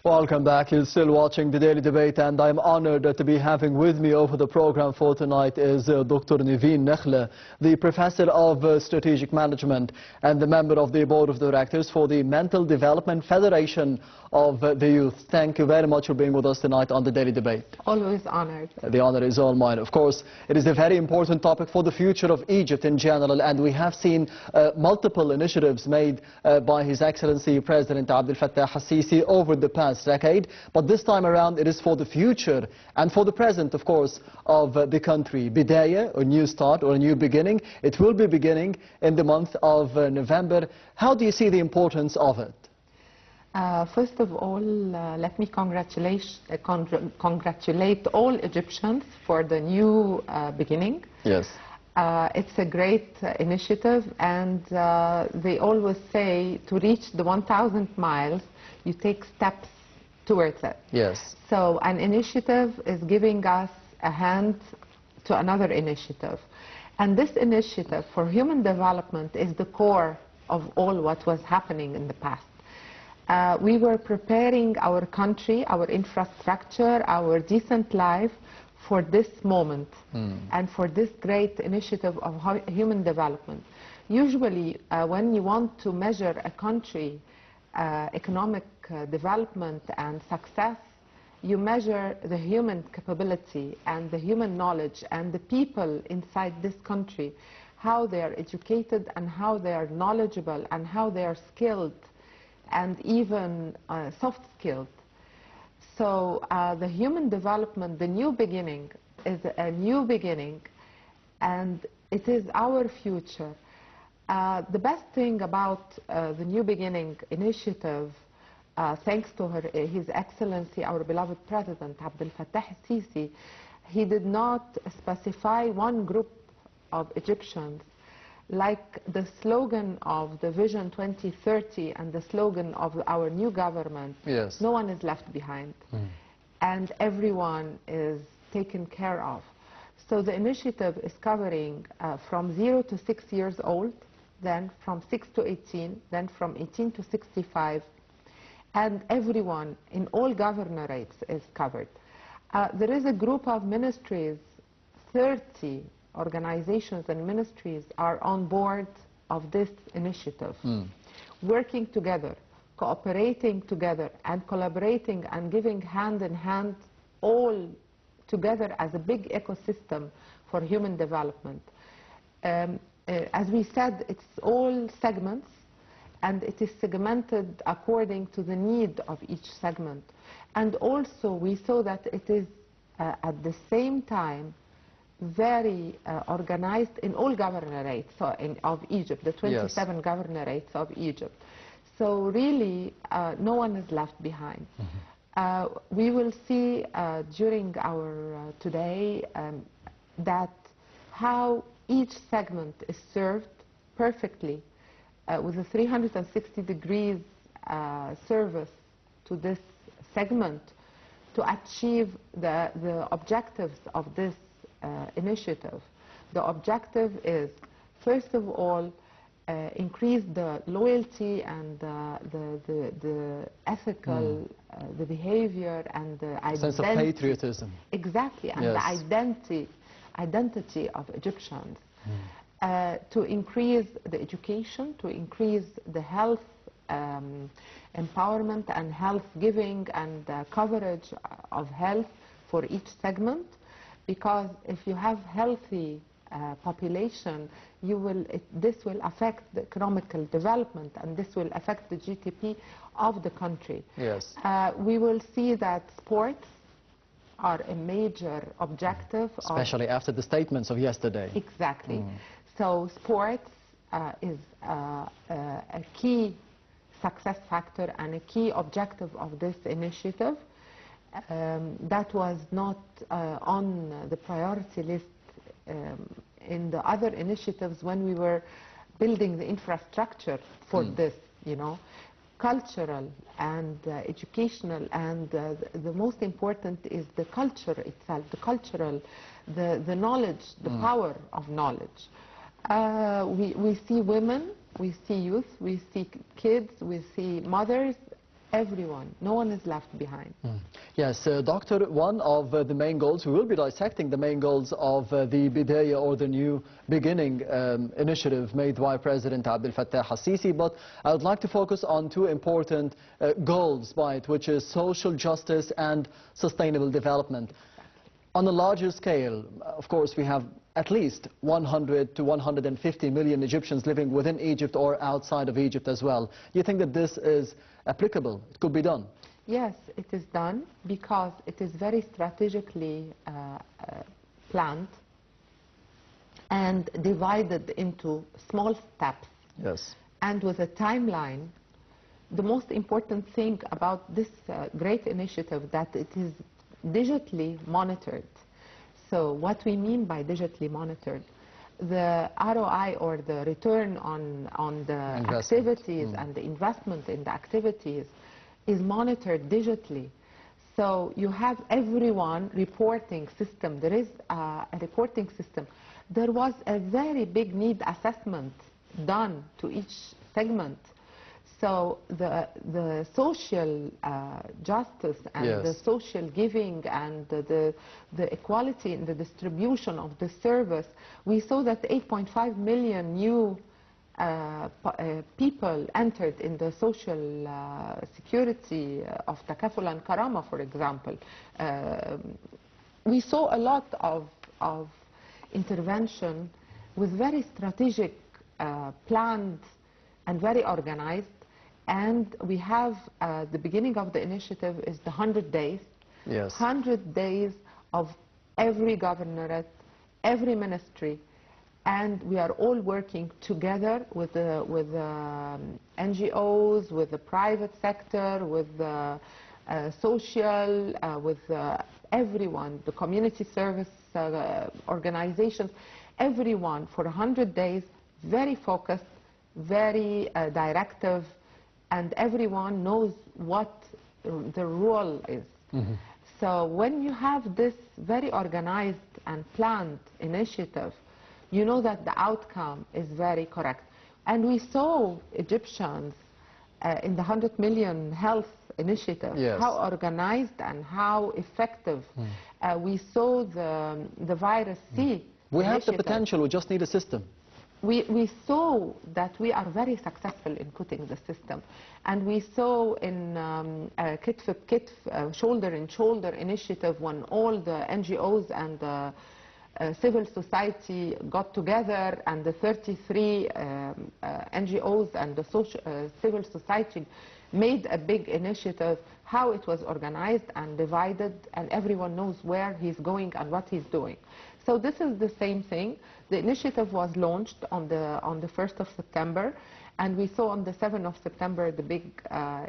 Welcome back. You're still watching the Daily Debate, and I'm honored to be having with me over the program for tonight is Dr. Nevine Nakhla, the Professor of Strategic Management and the member of the Board of Directors for the Mental Development Federation of the Youth. Thank you very much for being with us tonight on the Daily Debate. Always honored. The honor is all mine. Of course, it is a very important topic for the future of Egypt in general, and we have seen multiple initiatives made by His Excellency President Abdel Fattah al-Sisi over the past decade, but this time around it is for the future and for the present, of course, of the country. Bidaya, a new start or a new beginning. It will be beginning in the month of November. How do you see the importance of it? First of all, let me congratulate all Egyptians for the new beginning. Yes. It's a great initiative, and they always say to reach the 1,000 miles, you take steps towards it. Yes. So an initiative is giving us a hand to another initiative. And this initiative for human development is the core of all what was happening in the past. We were preparing our country, our infrastructure, our decent life for this moment and for this great initiative of human development. Usually, when you want to measure a country economic development and success, you measure the human capability and the human knowledge and the people inside this country, how they are educated and how they are knowledgeable and how they are skilled and even soft-skilled. So the human development, the new beginning, is a new beginning, and it is our future. The best thing about the New Beginning initiative, thanks to His Excellency, our beloved President, Abdel Fattah al-Sisi, he did not specify one group of Egyptians. Like the slogan of the Vision 2030 and the slogan of our new government, yes. No one is left behind, and everyone is taken care of. So the initiative is covering from 0 to 6 years old, then from 6 to 18, then from 18 to 65, and everyone in all governorates is covered. There is a group of ministries, 30 organizations and ministries are on board of this initiative, working together, cooperating together, and collaborating and giving hand in hand, all together as a big ecosystem for human development. As we said, it's all segments, and it is segmented according to the need of each segment. And also we saw that it is at the same time very organized in all governorates of Egypt, the 27 governorates of Egypt. So really, no one is left behind. We will see during our today that how each segment is served perfectly with a 360 degrees service to this segment to achieve the objectives of this initiative. The objective is, first of all, increase the loyalty and the ethical, the behavior and the identity. Sense of patriotism. Exactly, and yes. the identity of Egyptians. To increase the education, to increase the health empowerment and health giving and coverage of health for each segment. Because if you have healthy population, this will affect the economical development, and this will affect the GDP of the country. Yes. We will see that sports are a major objective. Especially after the statements of yesterday. Exactly. So sports is a key success factor and a key objective of this initiative. That was not on the priority list in the other initiatives when we were building the infrastructure for this, you know. Cultural and educational, and the most important is the culture itself, the cultural, the knowledge, the power of knowledge. We see women, we see youth, we see kids, we see mothers, everyone. No one is left behind. Yes, Doctor, one of the main goals, we will be dissecting the main goals of the Bidaya, or the New Beginning initiative made by President Abdel Fattah al-Sisi, but I would like to focus on two important goals by it, which is social justice and sustainable development. On a larger scale, of course, we have at least 100 to 150 million Egyptians living within Egypt or outside of Egypt as well. Do you think that this is applicable? It could be done? Yes, it is done because it is very strategically planned and divided into small steps. Yes. And with a timeline. The most important thing about this great initiative that it is digitally monitored. So what we mean by digitally monitored, the ROI, or the return on the activities and the investment in the activities, is monitored digitally. So you have everyone reporting system. There is a reporting system. There was a very big need assessment done to each segment. So the social justice and the social giving and the equality in the distribution of the service, we saw that 8.5 million new people entered in the social security of Takaful and Karama, for example. We saw a lot of intervention with very strategic, planned and very organized. And we have the beginning of the initiative is the 100 days. Yes. 100 days of every governorate, every ministry, and we are all working together with the NGOs, with the private sector, with the social, with everyone, the community service organizations, everyone for 100 days, very focused, very directive, and everyone knows what the role is. So when you have this very organized and planned initiative, you know that the outcome is very correct. And we saw Egyptians in the 100 million health initiative, how organized and how effective. We saw the virus C. We have the potential, we just need a system. We saw that we are very successful in putting the system. And we saw in shoulder in shoulder initiative, when all the NGOs and the civil society got together, and the 33 NGOs and the civil society made a big initiative, how it was organized and divided, and everyone knows where he's going and what he's doing. So this is the same thing. The initiative was launched on the 1st of September, and we saw on the 7th of September the big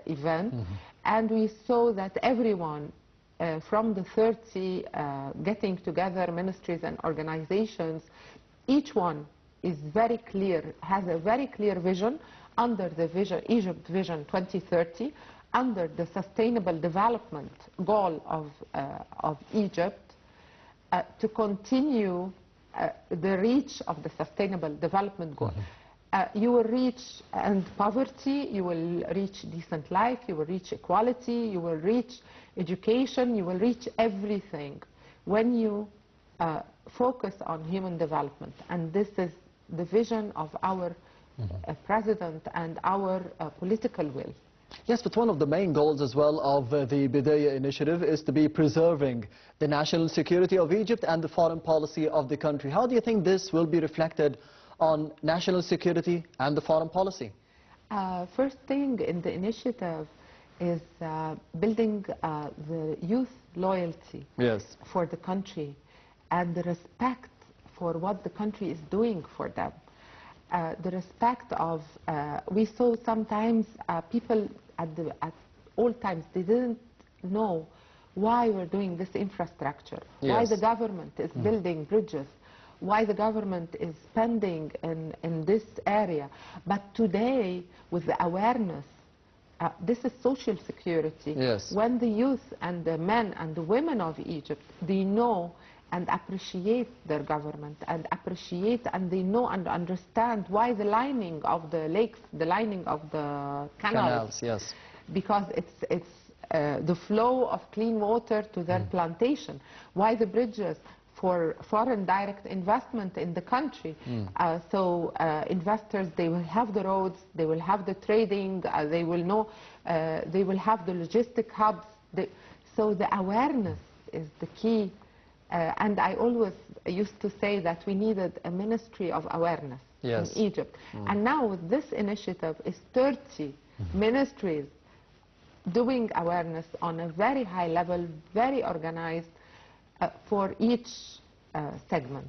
event, and we saw that everyone from the 30 getting together, ministries and organizations, each one is very clear, has a very clear vision under the vision, Egypt Vision 2030, under the sustainable development goal of Egypt, to continue the reach of the sustainable development goal. You will reach end poverty, you will reach decent life, you will reach equality, you will reach education, you will reach everything when you focus on human development. And this is the vision of our president and our political will. Yes, but one of the main goals as well of the Bidaya initiative is to be preserving the national security of Egypt and the foreign policy of the country. How do you think this will be reflected on national security and the foreign policy? First thing in the initiative is building the youth loyalty for the country and the respect for what the country is doing for them. The respect of, we saw sometimes people at all times, they didn't know why we're doing this infrastructure, why the government is building bridges, why the government is spending in this area. But today, with the awareness, this is social security. When the youth and the men and the women of Egypt, they know and appreciate their government, and appreciate, and they know and understand why the lining of the lakes, the lining of the canals because it's the flow of clean water to their plantation. Why the bridges? For foreign direct investment in the country. So investors, they will have the roads, they will have the trading, they will know, they will have the logistic hubs. So the awareness is the key. And I always used to say that we needed a ministry of awareness in Egypt. And now with this initiative, is 30 ministries doing awareness on a very high level, very organized, for each segment.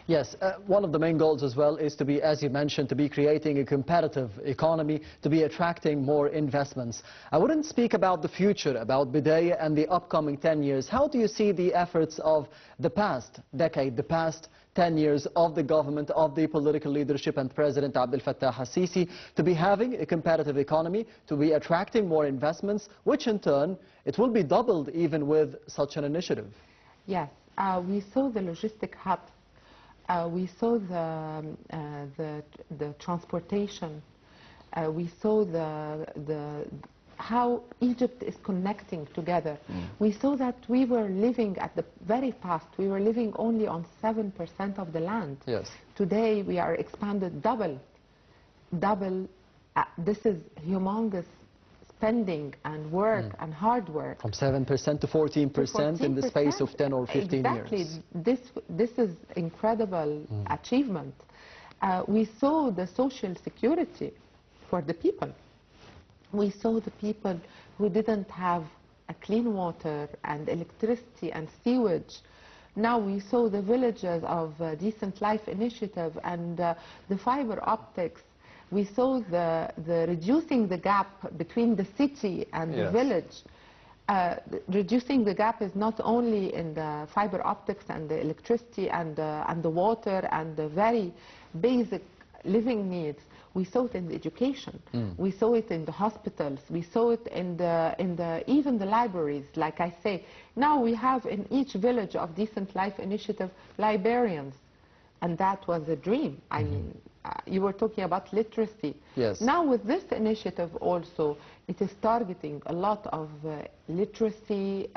Yes, one of the main goals as well is to be, as you mentioned, to be creating a competitive economy, to be attracting more investments. I wouldn't speak about the future, about Bidayah and the upcoming 10 years. How do you see the efforts of the past decade, the past 10 years of the government, of the political leadership and President Abdel Fattah al-Sisi to be having a competitive economy, to be attracting more investments, which in turn, it will be doubled even with such an initiative? Yes, we saw the logistic hubs, we saw the transportation, we saw how Egypt is connecting together. We saw that we were living at the very past, we were living only on 7% of the land. Yes. Today we are expanded double. This is humongous spending and work and hard work. From 7% to 14% in the space of 10 or 15 exactly. years. This is incredible achievement. We saw the social security for the people. We saw the people who didn't have a clean water and electricity and sewage. Now we saw the villages of Decent Life Initiative and the fiber optics. We saw the reducing the gap between the city and the village. Reducing the gap is not only in the fiber optics and the electricity and the water and the very basic living needs. We saw it in the education. We saw it in the hospitals. We saw it in even the libraries. Like I say, now we have in each village of Decent Life Initiative librarians, and that was a dream. I mean, you were talking about literacy. Yes. Now with this initiative also, it is targeting a lot of literacy,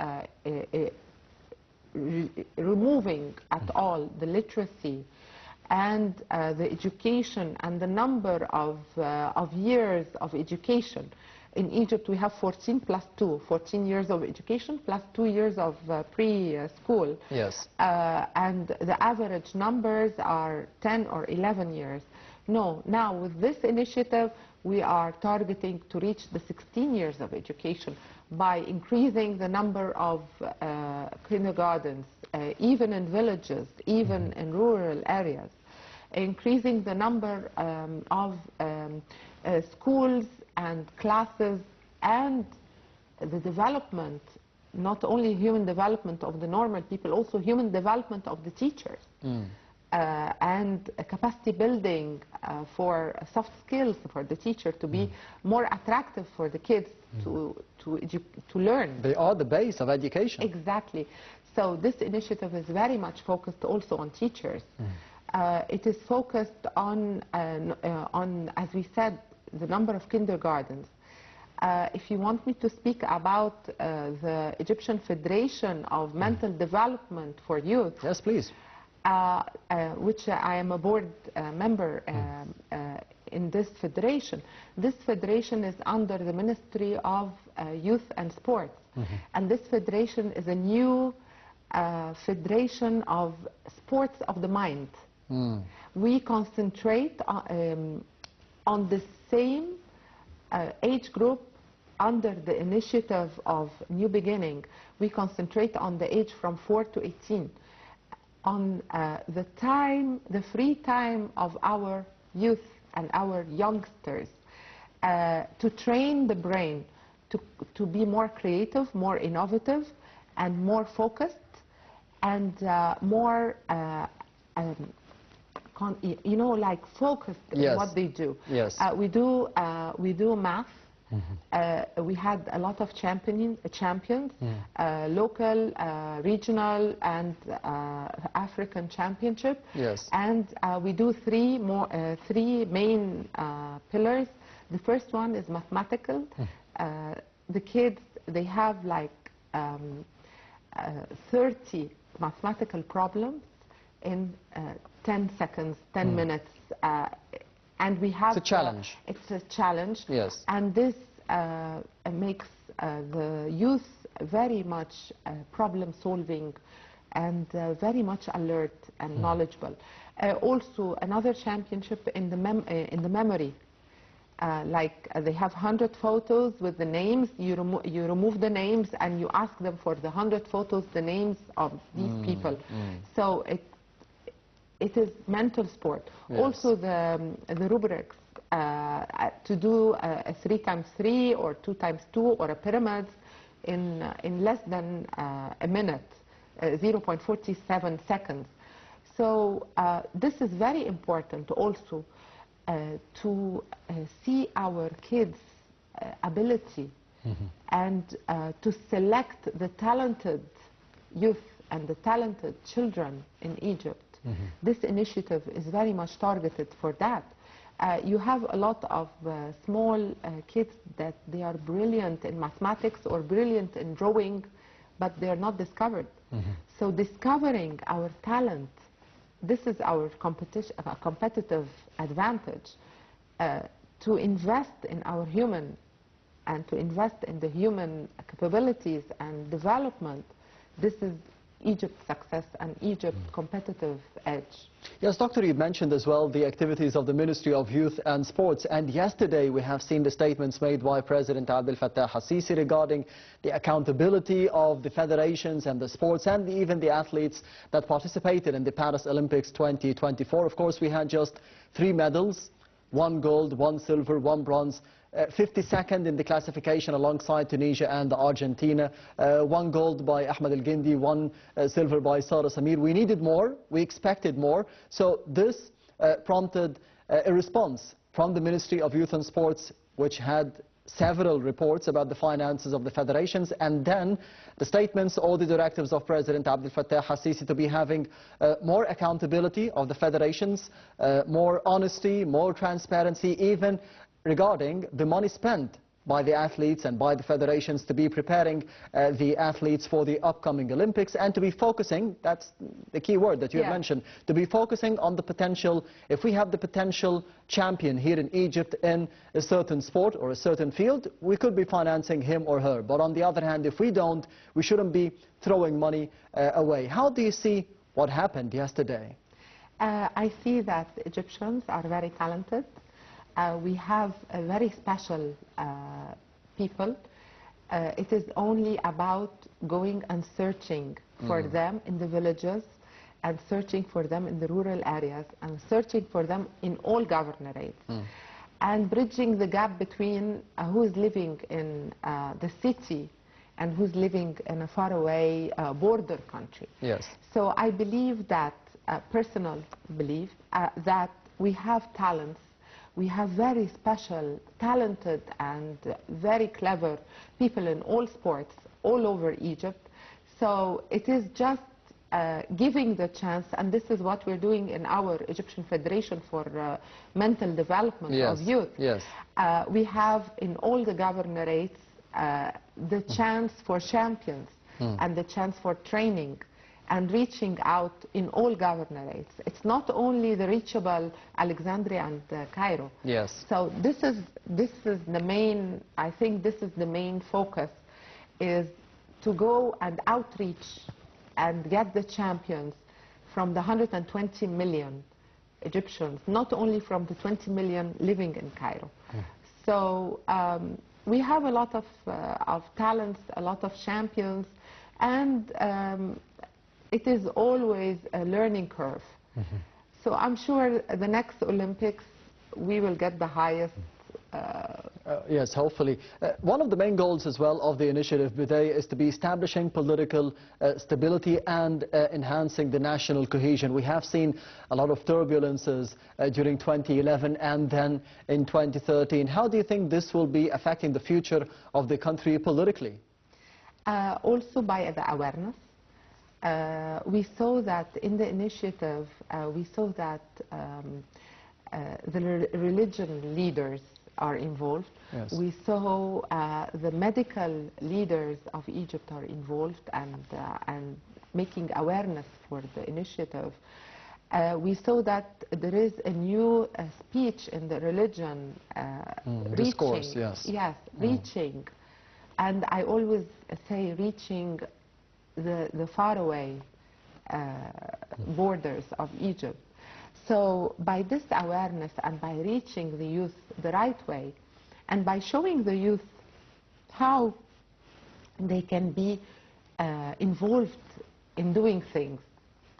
removing at all the literacy and the education and the number of years of education. In Egypt, we have 14 plus 2, 14 years of education plus 2 years of preschool. Yes. And the average numbers are 10 or 11 years. No, now with this initiative, we are targeting to reach the 16 years of education by increasing the number of kindergartens, even in villages, even in rural areas, increasing the number of schools and classes, and the development, not only human development of the normal people, also human development of the teachers. And capacity building for soft skills for the teacher to be more attractive for the kids to learn. They are the base of education. Exactly. So this initiative is very much focused also on teachers. It is focused on, as we said, the number of kindergartens. If you want me to speak about the Egyptian Federation of Mental Development for Youth. Yes, please. Which I am a board member in this federation. This federation is under the Ministry of Youth and Sports. And this federation is a new federation of sports of the mind. We concentrate on the same age group under the initiative of New Beginning. We concentrate on the age from 4 to 18. On the free time of our youth and our youngsters, to train the brain to be more creative, more innovative, and more focused, and more, like focused in what they do. Yes. We do math. We had a lot of champions, local, regional, and African championship. Yes. And we do three main pillars. The first one is mathematical, the kids, they have like 30 mathematical problems in 10 seconds, 10 minutes. And we have... It's a challenge. It's a challenge. Yes. And this makes the youth very much problem-solving and very much alert and knowledgeable. Also, another championship in the memory. They have 100 photos with the names. You remove the names and you ask them for the 100 photos, the names of these people. So it is mental sport. Yes. Also the rubrics to do a 3x3 or 2x2 or a pyramid in less than a minute, 0.47 seconds. So this is very important also to see our kids' ability and to select the talented youth and the talented children in Egypt. This initiative is very much targeted for that. You have a lot of small kids that they are brilliant in mathematics or brilliant in drawing, but they are not discovered. So discovering our talent, this is our competitive advantage, to invest in our human and to invest in the human capabilities and development. This is Egypt's success and Egypt's competitive edge. Yes, Doctor, you mentioned as well the activities of the Ministry of Youth and Sports, and yesterday we have seen the statements made by President Abdel Fattah al-Sisi regarding the accountability of the federations and the sports and even the athletes that participated in the Paris Olympics 2024. Of course, we had just 3 medals, 1 gold, 1 silver, 1 bronze, 52nd in the classification alongside Tunisia and Argentina, 1 gold by Ahmed El-Gindi, 1 silver by Sara Samir. We needed more, we expected more, so this prompted a response from the Ministry of Youth and Sports, which had several reports about the finances of the federations, and then the statements or the directives of President Abdel Fattah al-Sisi to be having more accountability of the federations, more honesty, more transparency, even regarding the money spent by the athletes and by the federations to be preparing the athletes for the upcoming Olympics, and to be focusing, that's the key word that you have mentioned, to be focusing on the potential. If we have the potential champion here in Egypt in a certain sport or a certain field, we could be financing him or her. But on the other hand, if we don't, we shouldn't be throwing money away. How do you see what happened yesterday? I see that Egyptians are very talented. We have a very special people. It is only about going and searching for them in the villages, and searching for them in the rural areas, and searching for them in all governorates, and bridging the gap between who is living in the city and who's living in a faraway border country. Yes. So I believe that, personal belief, that we have talents. We have very special, talented, and very clever people in all sports all over Egypt. So it is just giving the chance, and this is what we're doing in our Egyptian Federation for mental development of youth. Yes. We have in all the governorates the chance for champions and the chance for training and reaching out in all governorates. It's not only the reachable Alexandria and Cairo. Yes. So this is the main, I think this is the main focus, is to go and outreach and get the champions from the 120 million Egyptians, not only from the 20 million living in Cairo. So we have a lot of talents, a lot of champions, and it is always a learning curve. So I'm sure the next Olympics we will get the highest. Yes, hopefully. One of the main goals as well of the initiative today is to be establishing political stability and enhancing the national cohesion. We have seen a lot of turbulences during 2011 and then in 2013. How do you think this will be affecting the future of the country politically? Also by the awareness. We saw that in the initiative, we saw that the religion leaders are involved. Yes. We saw the medical leaders of Egypt are involved and making awareness for the initiative. We saw that there is a new speech in the religion discourse, reaching, yes. reaching, and I always say reaching the faraway borders of Egypt. So by this awareness and by reaching the youth the right way, and by showing the youth how they can be involved in doing things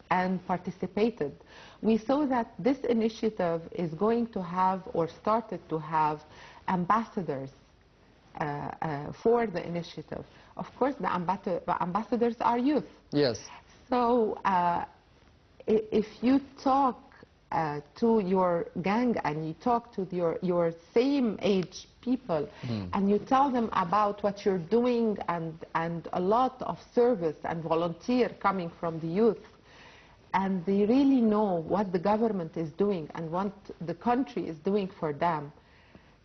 and participated, we saw that this initiative is going to have, or started to have, ambassadors for the initiative. Of course, the ambassadors are youth. Yes. So if you talk to your gang and you talk to your same age people and you tell them about what you're doing and a lot of service and volunteer coming from the youth, and they really know what the government is doing and what the country is doing for them,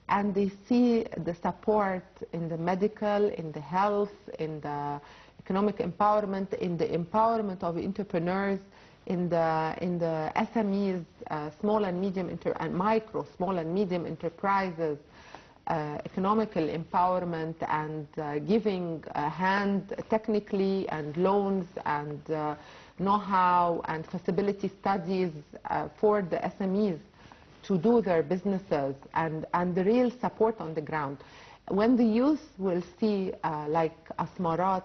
and they see the support in the medical, in the health, in the economic empowerment, in the empowerment of entrepreneurs, in the SMEs, small and medium small and medium enterprises, economical empowerment, and giving a hand technically, and loans, and know-how and feasibility studies for the SMEs to do their businesses, and the real support on the ground. When the youth will see like Asmarat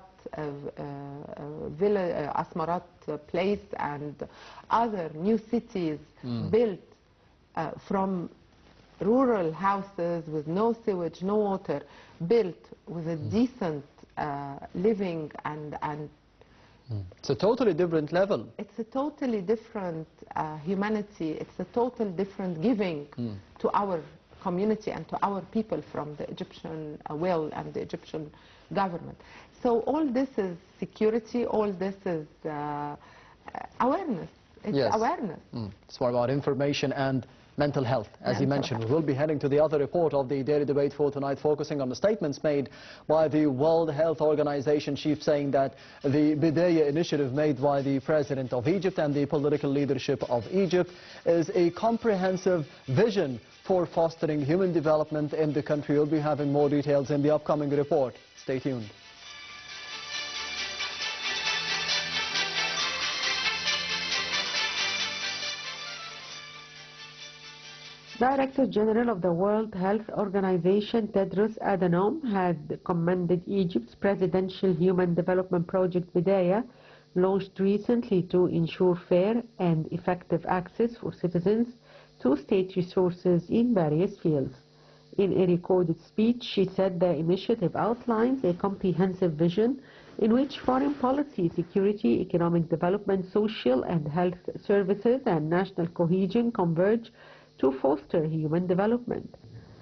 Asmarat place and other new cities built from rural houses with no sewage, no water, built with a decent living, and it's a totally different level. It's a totally different humanity. It's a totally different giving to our community and to our people from the Egyptian will and the Egyptian government. So all this is security, all this is awareness. It's awareness. It's more about information and mental health, as you mentioned. We will be heading to the other report of the daily debate for tonight, focusing on the statements made by the World Health Organization chief, saying that the Bidaya initiative made by the President of Egypt and the political leadership of Egypt is a comprehensive vision for fostering human development in the country. We'll be having more details in the upcoming report. Stay tuned. Director General of the World Health Organization, Tedros Adhanom, had commended Egypt's Presidential Human Development Project Bidaya, launched recently to ensure fair and effective access for citizens to state resources in various fields. In a recorded speech, she said the initiative outlines a comprehensive vision in which foreign policy, security, economic development, social and health services, and national cohesion converge to foster human development.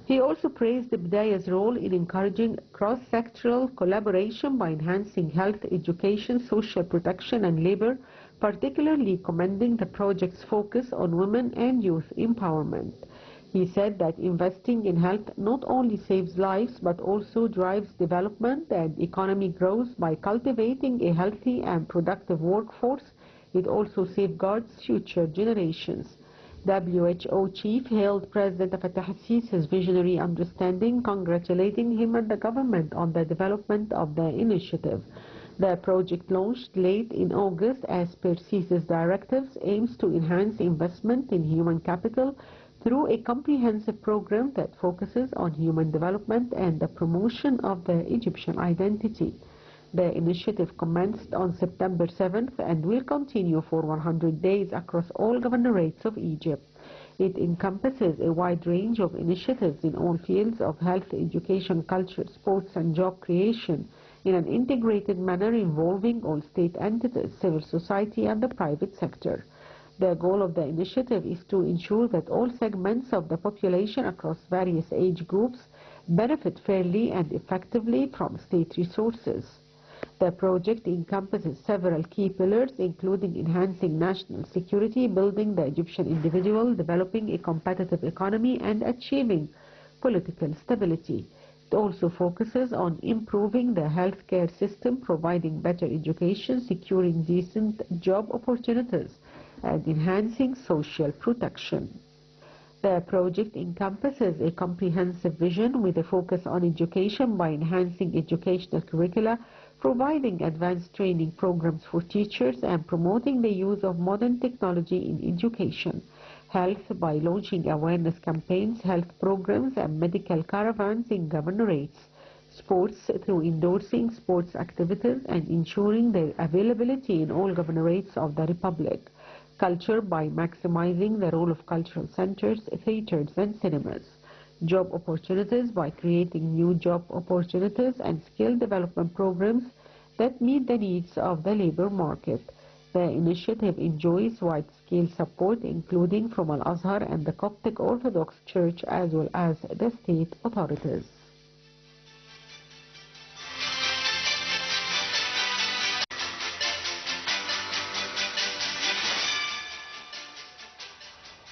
He also praised the Bidaya's role in encouraging cross-sectoral collaboration by enhancing health, education, social protection, and labor, particularly commending the project's focus on women and youth empowerment. He said that investing in health not only saves lives but also drives development and economic growth. By cultivating a healthy and productive workforce, it also safeguards future generations. WHO chief hailed President Fattah al-Sisi's visionary understanding, congratulating him and the government on the development of the initiative. The project, launched late in August as per Sisi's directives, aims to enhance investment in human capital through a comprehensive program that focuses on human development and the promotion of the Egyptian identity. The initiative commenced on September 7th and will continue for 100 days across all governorates of Egypt. It encompasses a wide range of initiatives in all fields of health, education, culture, sports, and job creation in an integrated manner involving all state entities, civil society, and the private sector. The goal of the initiative is to ensure that all segments of the population across various age groups benefit fairly and effectively from state resources. The project encompasses several key pillars, including enhancing national security, building the Egyptian individual, developing a competitive economy, and achieving political stability. It also focuses on improving the healthcare system, providing better education, securing decent job opportunities, and enhancing social protection. The project encompasses a comprehensive vision with a focus on education by enhancing educational curricula, providing advanced training programs for teachers, and promoting the use of modern technology in education. Health by launching awareness campaigns, health programs, and medical caravans in governorates. Sports through endorsing sports activities and ensuring their availability in all governorates of the Republic. Culture by maximizing the role of cultural centers, theaters, and cinemas. Job opportunities by creating new job opportunities and skill development programs that meet the needs of the labor market. The initiative enjoys wide-scale support, including from Al-Azhar and the Coptic Orthodox Church, as well as the state authorities.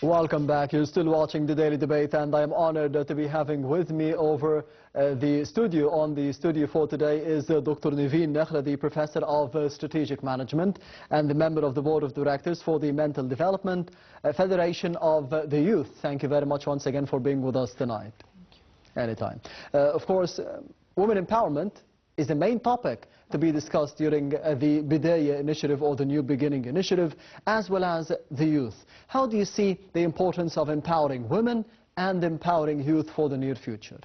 Welcome back. You're still watching the Daily Debate, and I am honored to be having with me over the studio. On the studio for today is Dr. Nevine Nakhla, the Professor of Strategic Management and the member of the Board of Directors for the Mental Development Federation of the Youth. Thank you very much once again for being with us tonight. Thank you. Anytime. Of course, women empowerment is the main topic to be discussed during the Bidaya initiative, or the New Beginning initiative, as well as the youth. How do you see the importance of empowering women and empowering youth for the near future?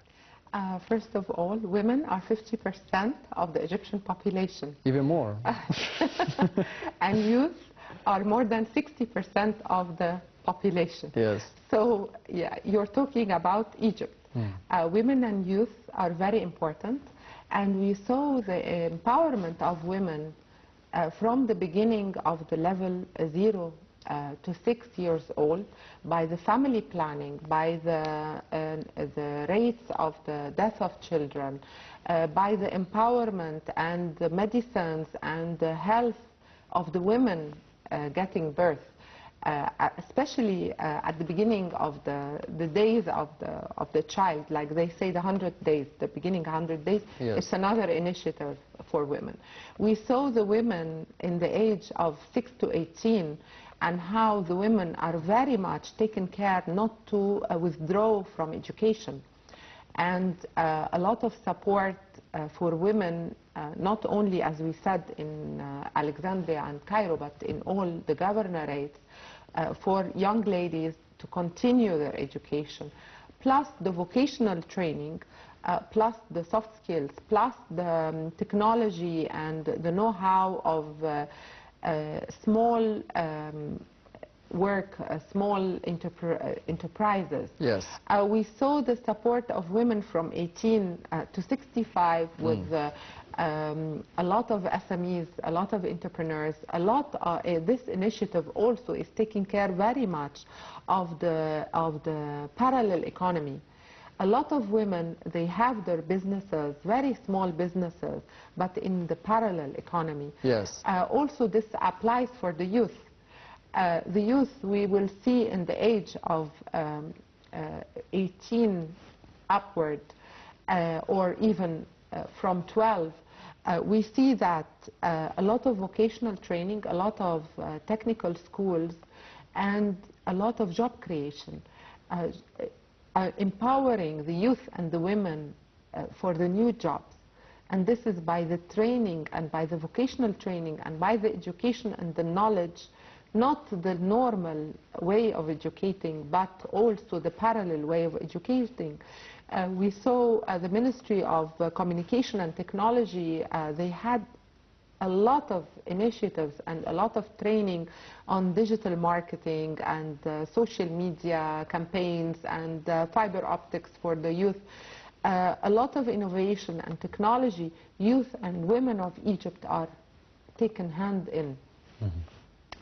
First of all, women are 50% of the Egyptian population. Even more. And youth are more than 60% of the population. Yes. So, yeah, you're talking about Egypt. Women and youth are very important. And we saw the empowerment of women from the beginning of the level 0 to 6 years old by the family planning, by the rates of the death of children, by the empowerment and the medicines and the health of the women getting birth. Especially at the beginning of the days of the child, like they say, the 100 days, the beginning 100 days, yes. It's another initiative for women. We saw the women in the age of 6 to 18 and how the women are very much taken care not to withdraw from education. And a lot of support for women, not only, as we said, in Alexandria and Cairo, but in all the governorates, for young ladies to continue their education, plus the vocational training, plus the soft skills, plus the technology and the know-how of small work, small enterprises. Yes. We saw the support of women from 18 to 65 with a lot of SMEs, a lot of entrepreneurs, a lot. This initiative also is taking care very much of the parallel economy. A lot of women, they have their businesses, very small businesses, but in the parallel economy. Yes. Also, this applies for the youth. The youth, we will see in the age of 18 upward, or even from 12, we see that a lot of vocational training, a lot of technical schools, and a lot of job creation, empowering the youth and the women for the new jobs. And this is by the training and by the vocational training and by the education and the knowledge, not the normal way of educating, but also the parallel way of educating. We saw the Ministry of Communication and Technology, they had a lot of initiatives and a lot of training on digital marketing and social media campaigns and fiber optics for the youth. A lot of innovation and technology. Youth and women of Egypt are taken hand in.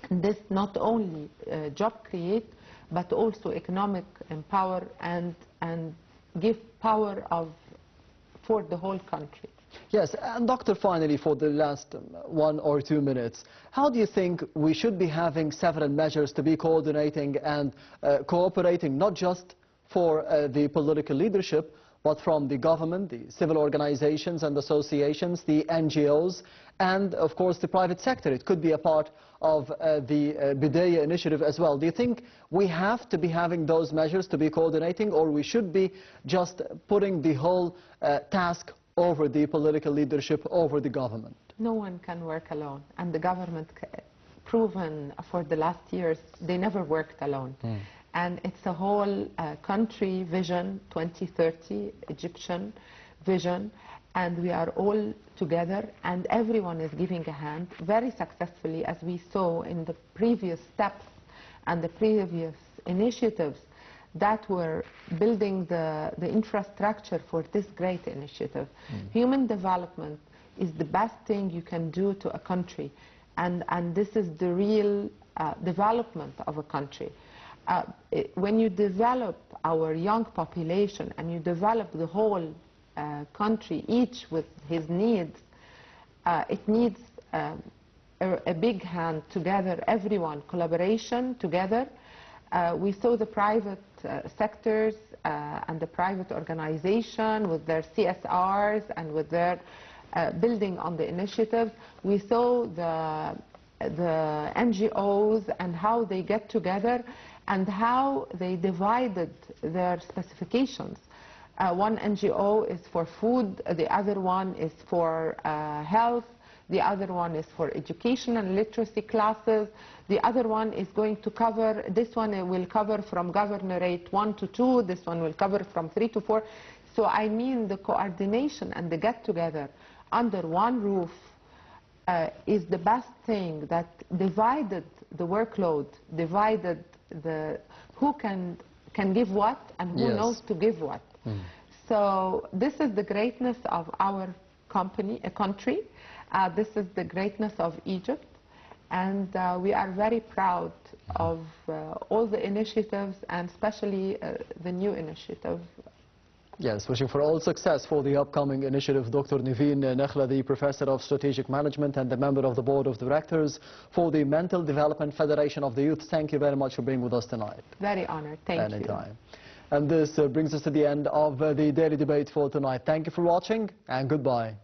And this not only job create, but also economic empower and give power for the whole country. Yes, and Doctor, finally, for the last 1 or 2 minutes, how do you think we should be having several measures to be coordinating and cooperating, not just for the political leadership, but from the government, the civil organizations and associations, the NGOs, and of course the private sector. It could be a part of the Bidaya initiative as well. Do you think we have to be having those measures to be coordinating, or we should be just putting the whole task over the political leadership, over the government? No one can work alone, and the government proven for the last years they never worked alone. And it's a whole country vision, 2030 Egyptian vision, and we are all together and everyone is giving a hand very successfully, as we saw in the previous steps and the previous initiatives that were building the infrastructure for this great initiative. Human development is the best thing you can do to a country, and this is the real development of a country. When you develop our young population and you develop the whole country, each with his needs, it needs a big hand together, everyone, collaboration together. We saw the private sectors and the private organization with their CSRs and with their building on the initiatives. We saw the NGOs and how they get together and how they divided their specifications. One NGO is for food, the other one is for health, the other one is for education and literacy classes, the other one is going to cover, this one will cover from governorate 1 to 2, this one will cover from 3 to 4. So I mean the coordination and the get-together under one roof is the best thing that divided the workload, divided the who can give what and who knows to give what. So this is the greatness of our country. This is the greatness of Egypt, and we are very proud of all the initiatives and especially the new initiative. Yes, wishing for all success for the upcoming initiative. Dr. Nevine Nakhla, the Professor of Strategic Management and the member of the Board of Directors for the Mental Development Federation of the Youth. Thank you very much for being with us tonight. Very honored. Thank you. Anytime. And this brings us to the end of the daily debate for tonight. Thank you for watching and goodbye.